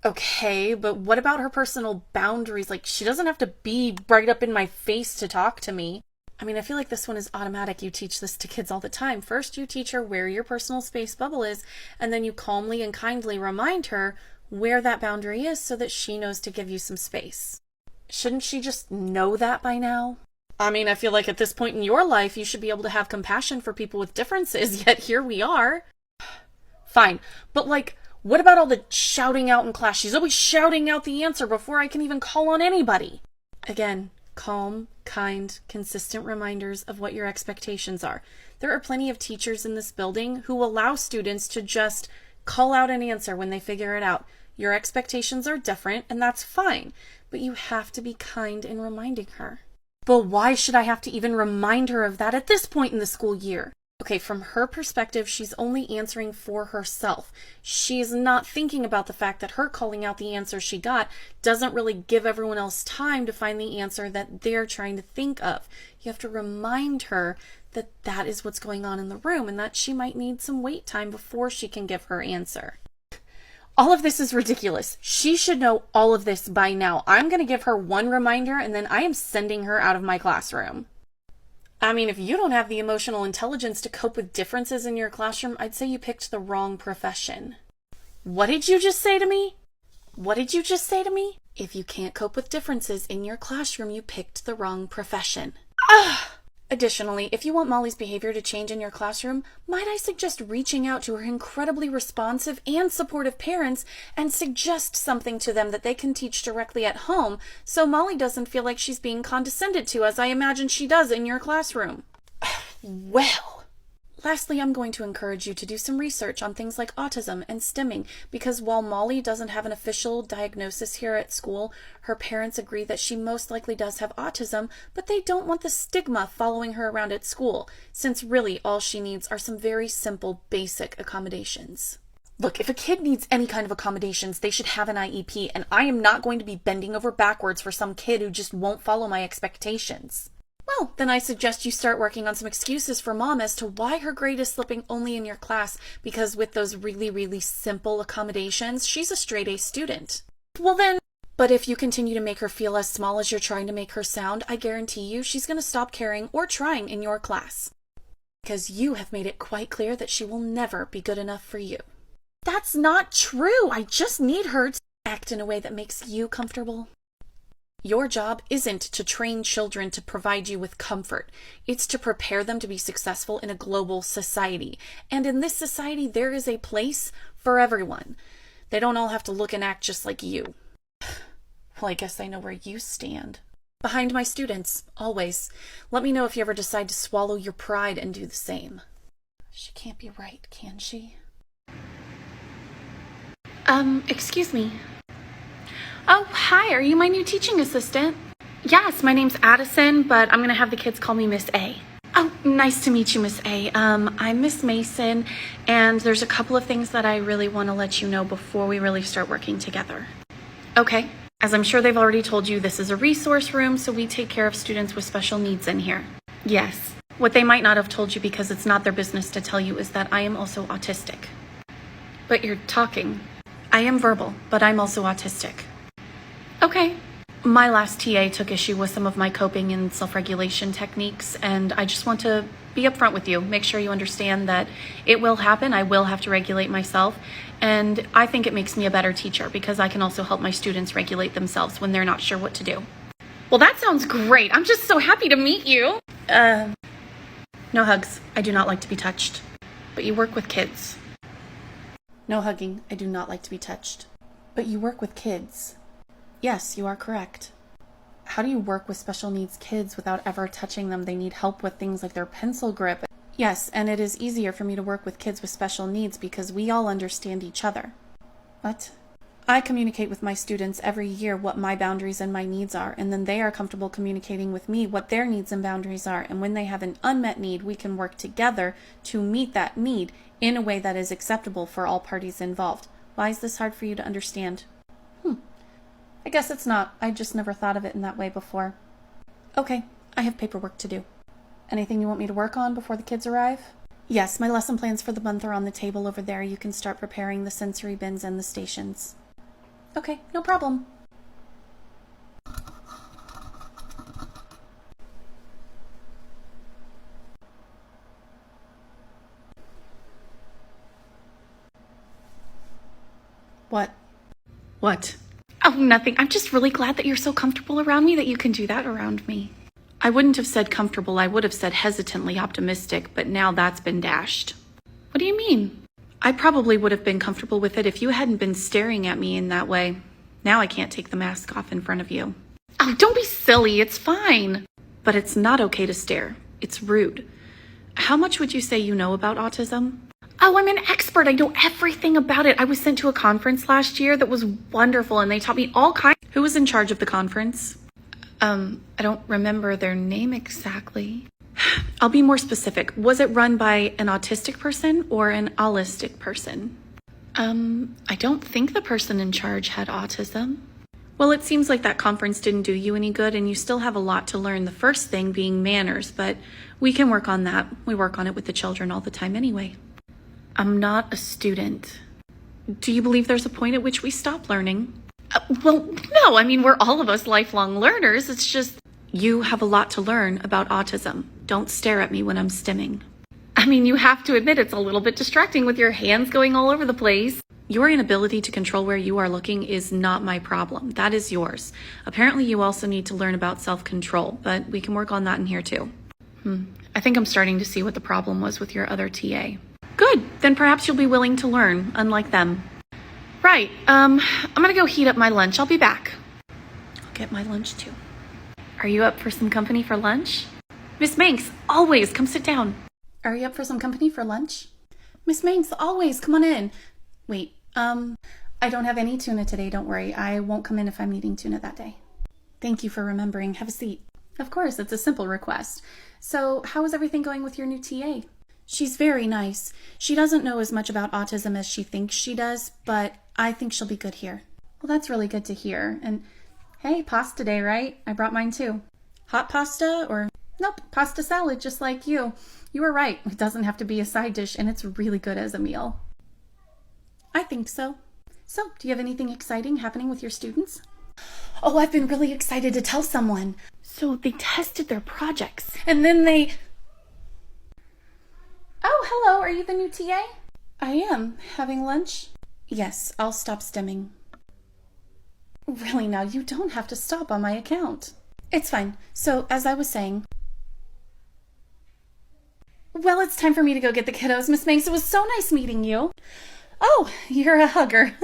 Okay, but what about her personal boundaries? Like, she doesn't have to be right up in my face to talk to me. I mean, I feel like this one is automatic. You teach this to kids all the time. First, you teach her where your personal space bubble is, and then you calmly and kindly remind her where that boundary is so that she knows to give you some space. Shouldn't she just know that by now? I mean, I feel like at this point in your life, you should be able to have compassion for people with differences, yet here we are. Fine, but like, what about all the shouting out in class? She's always shouting out the answer before I can even call on anybody. Again, calm, kind, consistent reminders of what your expectations are. There are plenty of teachers in this building who allow students to just call out an answer when they figure it out. Your expectations are different, and that's fine, but you have to be kind in reminding her. But why should I have to even remind her of that at this point in the school year? Okay, from her perspective, she's only answering for herself. She's not thinking about the fact that her calling out the answer she got doesn't really give everyone else time to find the answer that they're trying to think of. You have to remind her that that is what's going on in the room and that she might need some wait time before she can give her answer. All of this is ridiculous. She should know all of this by now. I'm going to give her one reminder and then I am sending her out of my classroom. I mean, if you don't have the emotional intelligence to cope with differences in your classroom, I'd say you picked the wrong profession. What did you just say to me? What did you just say to me? If you can't cope with differences in your classroom, you picked the wrong profession. Ah! Additionally, if you want Molly's behavior to change in your classroom, might I suggest reaching out to her incredibly responsive and supportive parents and suggest something to them that they can teach directly at home so Molly doesn't feel like she's being condescended to as I imagine she does in your classroom. Well. Lastly, I'm going to encourage you to do some research on things like autism and stimming because while Molly doesn't have an official diagnosis here at school, her parents agree that she most likely does have autism, but they don't want the stigma following her around at school, since really all she needs are some very simple, basic accommodations. Look, if a kid needs any kind of accommodations, they should have an IEP, and I am not going to be bending over backwards for some kid who just won't follow my expectations. Well, then I suggest you start working on some excuses for mom as to why her grade is slipping only in your class, because with those really, really simple accommodations, she's a straight A student. Well then, but if you continue to make her feel as small as you're trying to make her sound, I guarantee you she's going to stop caring or trying in your class. Because you have made it quite clear that she will never be good enough for you. That's not true! I just need her to act in a way that makes you comfortable. Your job isn't to train children to provide you with comfort. It's to prepare them to be successful in a global society. And in this society, there is a place for everyone. They don't all have to look and act just like you. Well, I guess I know where you stand. Behind my students, always. Let me know if you ever decide to swallow your pride and do the same. She can't be right, can she? Excuse me. Oh, hi, are you my new teaching assistant? Yes, my name's Addison, but I'm gonna have the kids call me Miss A. Oh, nice to meet you, Miss A. I'm Miss Mason, and there's a couple of things that I really want to let you know before we really start working together. Okay, as I'm sure they've already told you, this is a resource room, so we take care of students with special needs in here. Yes, what they might not have told you because it's not their business to tell you is that I am also autistic. But you're talking. I am verbal, but I'm also autistic. Okay. My last TA took issue with some of my coping and self-regulation techniques, and I just want to be upfront with you, make sure you understand that it will happen. I will have to regulate myself, and I think it makes me a better teacher because I can also help my students regulate themselves when they're not sure what to do. Well, that sounds great. I'm just so happy to meet you. No hugs. I do not like to be touched. But you work with kids. No hugging. I do not like to be touched. But you work with kids. Yes, you are correct. How do you work with special needs kids without ever touching them? They need help with things like their pencil grip. Yes, and it is easier for me to work with kids with special needs because we all understand each other. What? I communicate with my students every year what my boundaries and my needs are, and then they are comfortable communicating with me what their needs and boundaries are, and when they have an unmet need, we can work together to meet that need in a way that is acceptable for all parties involved. Why is this hard for you to understand? I guess it's not. I just never thought of it in that way before. Okay, I have paperwork to do. Anything you want me to work on before the kids arrive? Yes, my lesson plans for the month are on the table over there. You can start preparing the sensory bins and the stations. Okay, no problem. What? What? Oh, nothing. I'm just really glad that you're so comfortable around me that you can do that around me. I wouldn't have said comfortable. I would have said hesitantly optimistic, but now that's been dashed. What do you mean? I probably would have been comfortable with it if you hadn't been staring at me in that way. Now I can't take the mask off in front of you. Oh, don't be silly. It's fine. But it's not okay to stare. It's rude. How much would you say you know about autism? Oh, I'm an expert. I know everything about it. I was sent to a conference last year that was wonderful, and they taught me all kinds. Who was in charge of the conference? I don't remember their name exactly. I'll be more specific. Was it run by an autistic person or an allistic person? I don't think the person in charge had autism. Well, it seems like that conference didn't do you any good, and you still have a lot to learn. The first thing being manners, but we can work on that. We work on it with the children all the time anyway. I'm not a student. Do you believe there's a point at which we stop learning? Well, no, I mean, we're all of us lifelong learners. It's just, you have a lot to learn about autism. Don't stare at me when I'm stimming. I mean, you have to admit it's a little bit distracting with your hands going all over the place. Your inability to control where you are looking is not my problem. That is yours. Apparently, you also need to learn about self-control, but we can work on that in here too. I think I'm starting to see what the problem was with your other TA. Good, then perhaps you'll be willing to learn, unlike them. Right, I'm gonna go heat up my lunch. I'll be back. I'll get my lunch too. Are you up for some company for lunch? Miss Manx, always, come sit down. Are you up for some company for lunch? Miss Manx, always, come on in. Wait, I don't have any tuna today, don't worry. I won't come in if I'm eating tuna that day. Thank you for remembering. Have a seat. Of course, it's a simple request. So, how is everything going with your new TA? She's very nice. She doesn't know as much about autism as she thinks she does, but I think she'll be good here. Well, that's really good to hear. And hey, pasta day, right? I brought mine too. Hot pasta or... Nope, pasta salad, just like you. You were right. It doesn't have to be a side dish, and it's really good as a meal. I think so. So, do you have anything exciting happening with your students? Oh, I've been really excited to tell someone. So they tested their projects. And then they... Oh, hello. Are you the new TA? I am. Having lunch? Yes, I'll stop stimming. Really now, you don't have to stop on my account. It's fine. So, as I was saying... Well, it's time for me to go get the kiddos, Miss Manx. It was so nice meeting you. Oh, you're a hugger.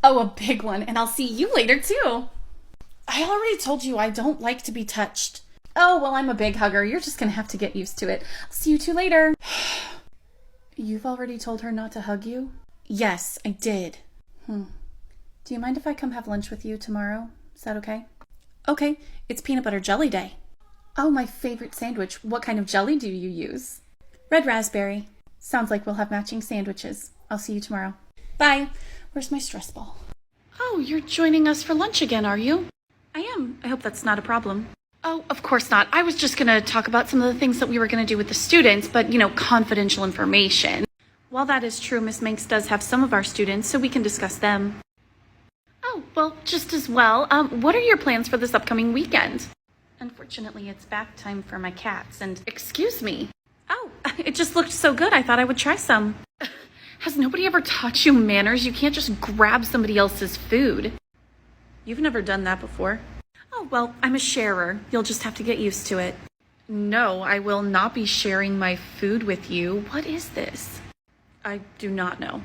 Oh, a big one. And I'll see you later, too. I already told you I don't like to be touched. Oh, well, I'm a big hugger. You're just going to have to get used to it. I'll see you two later. You've already told her not to hug you? Yes, I did. Do you mind if I come have lunch with you tomorrow? Is that okay? Okay, it's peanut butter jelly day. Oh, my favorite sandwich. What kind of jelly do you use? Red raspberry. Sounds like we'll have matching sandwiches. I'll see you tomorrow. Bye. Where's my stress ball? Oh, you're joining us for lunch again, are you? I am. I hope that's not a problem. Oh, of course not. I was just going to talk about some of the things that we were going to do with the students, but, you know, confidential information. While that is true, Miss Manx does have some of our students, so we can discuss them. Oh, well, just as well. What are your plans for this upcoming weekend? Unfortunately, it's bath time for my cats, and... Excuse me. Oh, it just looked so good, I thought I would try some. Has nobody ever taught you manners? You can't just grab somebody else's food. You've never done that before. Oh, well, I'm a sharer. You'll just have to get used to it. No, I will not be sharing my food with you. What is this? I do not know.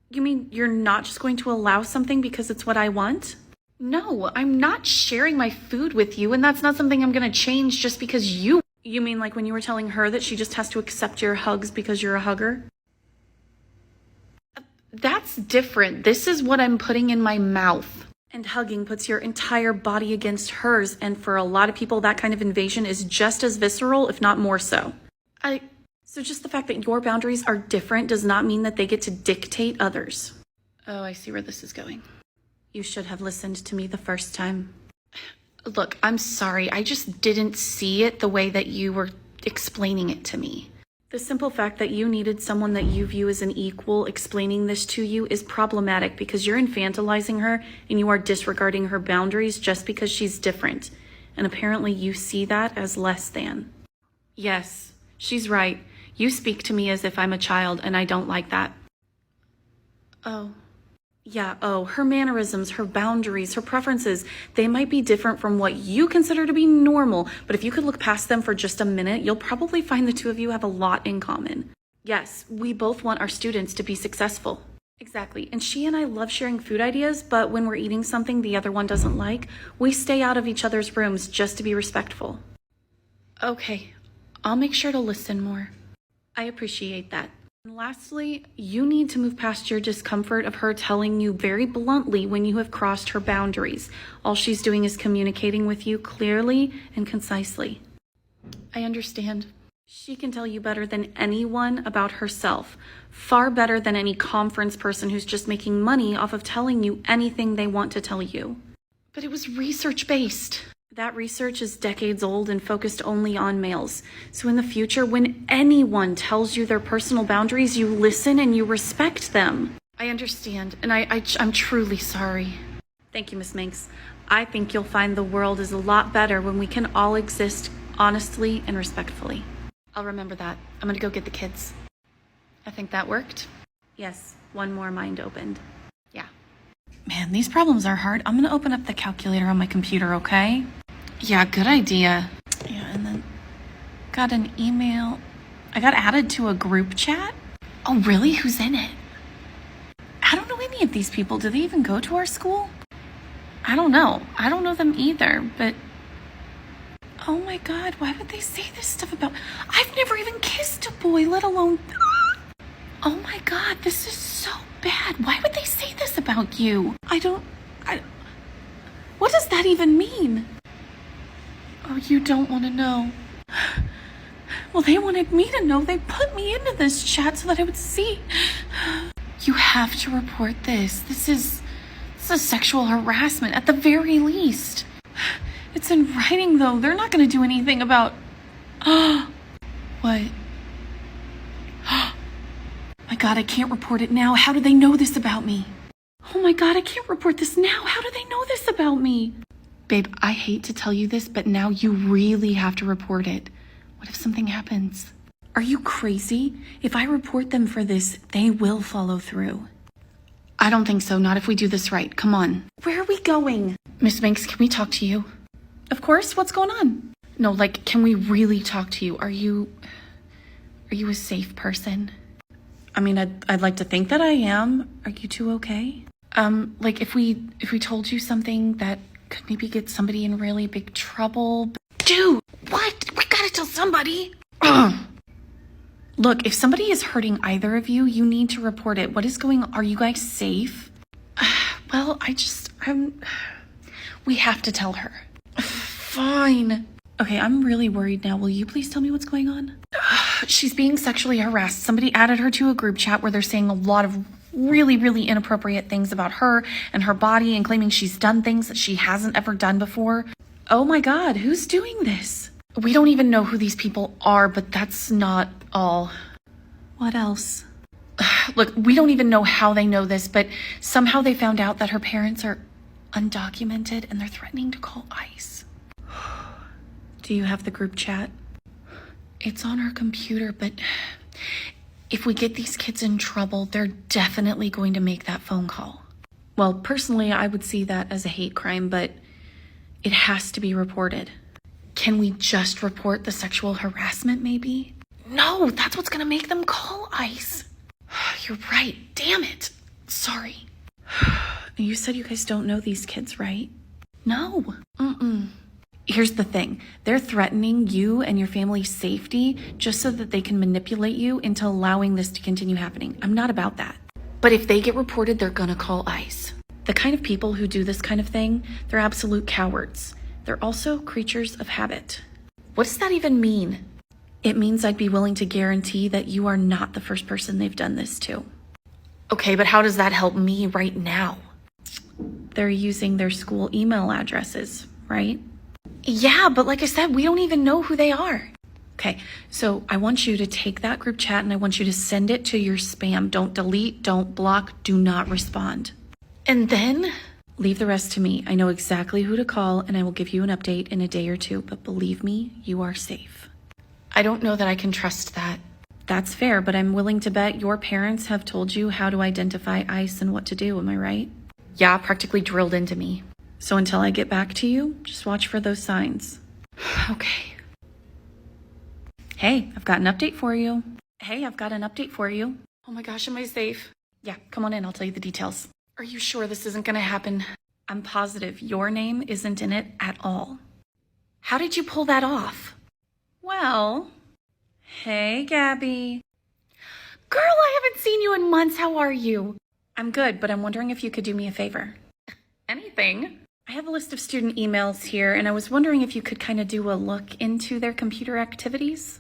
You mean you're not just going to allow something because it's what I want? No, I'm not sharing my food with you, and that's not something I'm going to change just because you... You mean like when you were telling her that she just has to accept your hugs because you're a hugger? That's different. This is what I'm putting in my mouth. And hugging puts your entire body against hers, and for a lot of people, that kind of invasion is just as visceral, if not more so. So just the fact that your boundaries are different does not mean that they get to dictate others. Oh, I see where this is going. You should have listened to me the first time. Look, I'm sorry. I just didn't see it the way that you were explaining it to me. The simple fact that you needed someone that you view as an equal explaining this to you is problematic because you're infantilizing her and you are disregarding her boundaries just because she's different. And apparently you see that as less than. Yes, she's right. You speak to me as if I'm a child and I don't like that. Oh. Yeah, her mannerisms, her boundaries, her preferences, they might be different from what you consider to be normal, but if you could look past them for just a minute, you'll probably find the two of you have a lot in common. Yes, we both want our students to be successful. Exactly, and she and I love sharing food ideas, but when we're eating something the other one doesn't like, we stay out of each other's rooms just to be respectful. Okay, I'll make sure to listen more. I appreciate that. And lastly, you need to move past your discomfort of her telling you very bluntly when you have crossed her boundaries. All she's doing is communicating with you clearly and concisely. I understand. She can tell you better than anyone about herself, far better than any conference person who's just making money off of telling you anything they want to tell you. But it was research-based. That research is decades old and focused only on males. So in the future, when anyone tells you their personal boundaries, you listen and you respect them. I understand, and I'm truly sorry. Thank you, Miss Minx. I think you'll find the world is a lot better when we can all exist honestly and respectfully. I'll remember that. I'm gonna go get the kids. I think that worked. Yes, one more mind opened. Yeah. Man, these problems are hard. I'm gonna open up the calculator on my computer, okay? Yeah, good idea. Yeah, and then got an email. I got added to a group chat. Oh, really? Who's in it? I don't know any of these people. Do they even go to our school? I don't know. I don't know them either, but oh my God, why would they say this stuff about... I've never even kissed a boy, let alone... Oh my God, this is so bad. Why would they say this about you? What does that even mean? Oh, you don't want to know. Well, they wanted me to know. They put me into this chat so that I would see. You have to report this. This is sexual harassment at the very least. It's in writing, though. They're not going to do anything about... What? My God, I can't report it now. How do they know this about me? Oh my God, I can't report this now. How do they know this about me? Babe, I hate to tell you this, but now you really have to report it. What if something happens? Are you crazy? If I report them for this, they will follow through. I don't think so. Not if we do this right. Come on. Where are we going? Miss Banks, can we talk to you? Of course. What's going on? No, like, can we really talk to you? Are you a safe person? I mean, I'd like to think that I am. Are you two okay? Like if we told you something that could maybe get somebody in really big trouble. Dude, what? We gotta tell somebody. Look, if somebody is hurting either of you, you need to report it. What is going on? Are you guys safe? Well, we have to tell her. Fine. Okay, I'm really worried now. Will you please tell me what's going on? She's being sexually harassed. Somebody added her to a group chat where they're saying a lot of really, really inappropriate things about her and her body and claiming she's done things that she hasn't ever done before. Oh my God, who's doing this? We don't even know who these people are, but that's not all. What else? Look, we don't even know how they know this, but somehow they found out that her parents are undocumented and they're threatening to call ICE. Do you have the group chat? It's on our computer, but if we get these kids in trouble, they're definitely going to make that phone call. Well, personally, I would see that as a hate crime, but it has to be reported. Can we just report the sexual harassment, maybe? No, that's what's gonna make them call ICE. You're right. Damn it. Sorry. You said you guys don't know these kids, right? No. Here's the thing. They're threatening you and your family's safety just so that they can manipulate you into allowing this to continue happening. I'm not about that. But if they get reported, they're gonna call ICE. The kind of people who do this kind of thing, they're absolute cowards. They're also creatures of habit. What does that even mean? It means I'd be willing to guarantee that you are not the first person they've done this to. Okay, but how does that help me right now? They're using their school email addresses, right? Yeah, but like I said, we don't even know who they are. Okay, so I want you to take that group chat and I want you to send it to your spam. Don't delete, don't block, do not respond. And then leave the rest to me. I know exactly who to call and I will give you an update in a day or two, but believe me, you are safe. I don't know that I can trust that. That's fair, but I'm willing to bet your parents have told you how to identify ICE and what to do, am I right? Yeah, practically drilled into me. So until I get back to you, just watch for those signs. Okay. Hey, I've got an update for you. Oh my gosh, am I safe? Yeah, come on in, I'll tell you the details. Are you sure this isn't gonna happen? I'm positive your name isn't in it at all. How did you pull that off? Well, hey, Gabby. Girl, I haven't seen you in months. How are you? I'm good, but I'm wondering if you could do me a favor. Anything? I have a list of student emails here, and I was wondering if you could kind of do a look into their computer activities.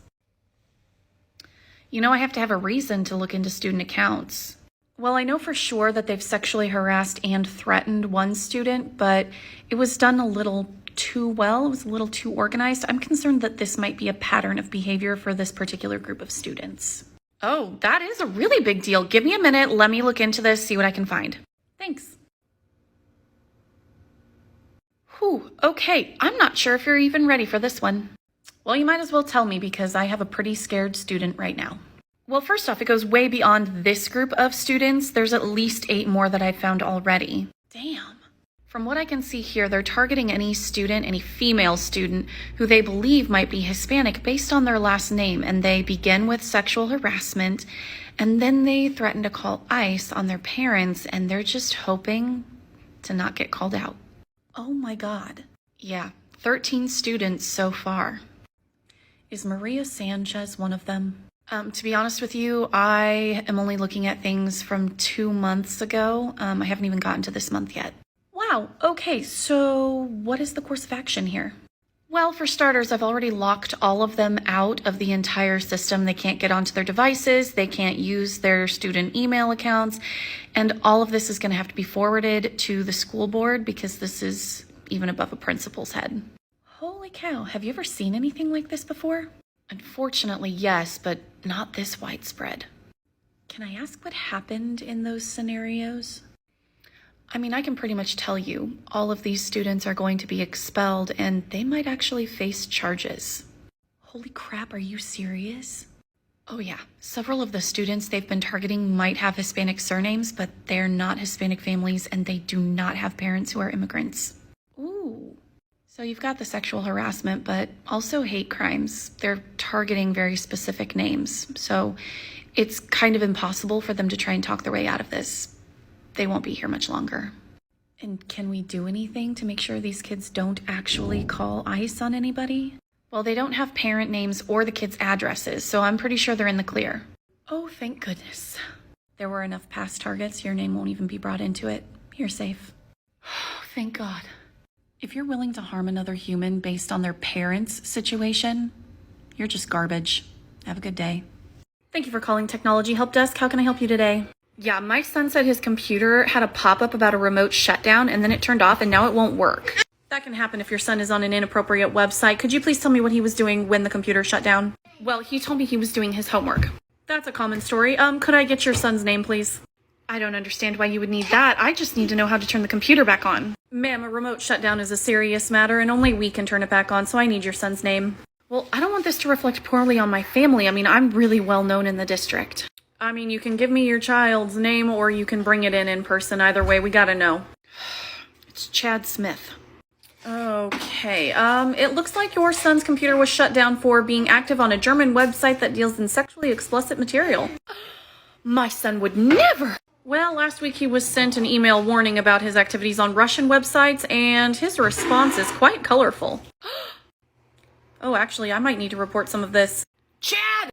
You know, I have to have a reason to look into student accounts. Well, I know for sure that they've sexually harassed and threatened one student, but it was done a little too well. It was a little too organized. I'm concerned that this might be a pattern of behavior for this particular group of students. Oh, that is a really big deal. Give me a minute. Let me look into this, see what I can find. Thanks. Whew, okay. I'm not sure if you're even ready for this one. Well, you might as well tell me because I have a pretty scared student right now. Well, first off, it goes way beyond this group of students. There's at least 8 more that I've found already. Damn. From what I can see here, they're targeting any student, any female student, who they believe might be Hispanic based on their last name, and they begin with sexual harassment, and then they threaten to call ICE on their parents, and they're just hoping to not get called out. Oh my God. Yeah, 13 students so far. Is Maria Sanchez one of them? To be honest with you, I am only looking at things from 2 months ago. I haven't even gotten to this month yet. Wow, okay, so what is the course of action here? Well, for starters, I've already locked all of them out of the entire system. They can't get onto their devices, they can't use their student email accounts, and all of this is gonna have to be forwarded to the school board because this is even above a principal's head. Holy cow, have you ever seen anything like this before? Unfortunately, yes, but not this widespread. Can I ask what happened in those scenarios? I mean, I can pretty much tell you, all of these students are going to be expelled and they might actually face charges. Holy crap, are you serious? Oh yeah, several of the students they've been targeting might have Hispanic surnames, but they're not Hispanic families and they do not have parents who are immigrants. Ooh. So you've got the sexual harassment, but also hate crimes. They're targeting very specific names. So it's kind of impossible for them to try and talk their way out of this. They won't be here much longer. And can we do anything to make sure these kids don't actually call ICE on anybody? Well, they don't have parent names or the kids' addresses, so I'm pretty sure they're in the clear. Oh, thank goodness. There were enough past targets. Your name won't even be brought into it. You're safe. Oh, thank God. If you're willing to harm another human based on their parents' situation, you're just garbage. Have a good day. Thank you for calling Technology Help Desk. How can I help you today? Yeah, my son said his computer had a pop-up about a remote shutdown and then it turned off and now it won't work. That can happen if your son is on an inappropriate website. Could you please tell me what he was doing when the computer shut down? Well, he told me he was doing his homework. That's a common story. Could I get your son's name, please? I don't understand why you would need that. I just need to know how to turn the computer back on. Ma'am, a remote shutdown is a serious matter and only we can turn it back on, so I need your son's name. Well, I don't want this to reflect poorly on my family. I mean, I'm really well known in the district. I mean, you can give me your child's name or you can bring it in person. Either way, we gotta know. It's Chad Smith. Okay, it looks like your son's computer was shut down for being active on a German website that deals in sexually explicit material. My son would never! Well, last week he was sent an email warning about his activities on Russian websites, and his response is quite colorful. Oh, actually, I might need to report some of this. Chad!